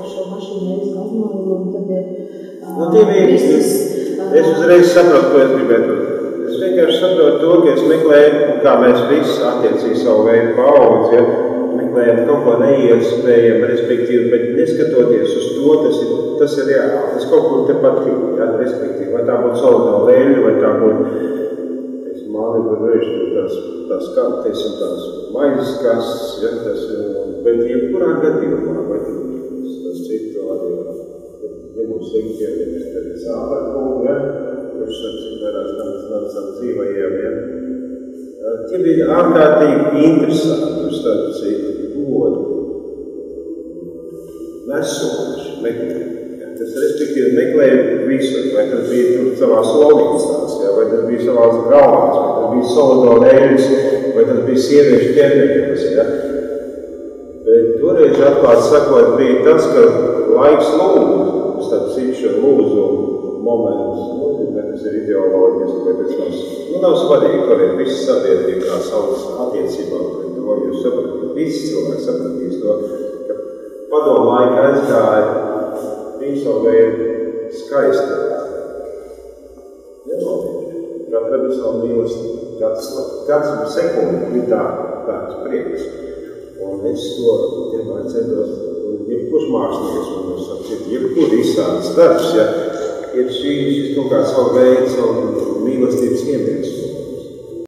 šo mašīnu reizes aizmājumu, un tad ir Kristus. Es uzreiz saprotu, ko es gribētu. Es vienkārši saprotu to, ka es meklēju, kā mēs visi attiecīgi savu veidu paudzi, meklējam kaut ko neiespējam, respektīvi, bet neskatoties uz to, tas ir reāli, tas kaut kur te patīk, respektīvi, vai tā būtu solidāla leļa, vai tā būtu, māli var vērst tās kartes un tās maizes kastes, bet jebkurā gadījumā, vai tas citu arī, nebūs ikdieniem, tad ir sāpēr, kurš vairāk dzīvajiem, tie bija ārkārtīgi interesanti, starp citu, godu, nesoši meklējumu. Tas respektīvi meklēja visur, vai tas bija tur savās lolīcās, vai tas bija savās galvās, vai tas bija solidolēļas, vai tas bija sieviešu ķermeņos. Bet toreiz atklāt sakot bija tas, ka laiks lūdzu, starp citu šo lūdzu momentus, vai tas ir ideoloģiski, vai tas nav svarīgi, toreiz visi sabiedrība kā savas attiecībā pret to, jūs sapratīt, visi cilvēki sapratīs to, ka padomu laika aizgāja viņi savu veidu skaisti. Katra bija savu mīlestību. Katrs sekundi bija tāds prieks. Un es to vienmēr centos, jebkurš mākslinieks, un sapcīt, jebkur izsādes darbs, ir šis kaut kā savu veidu, savu mīlestības iemiesu.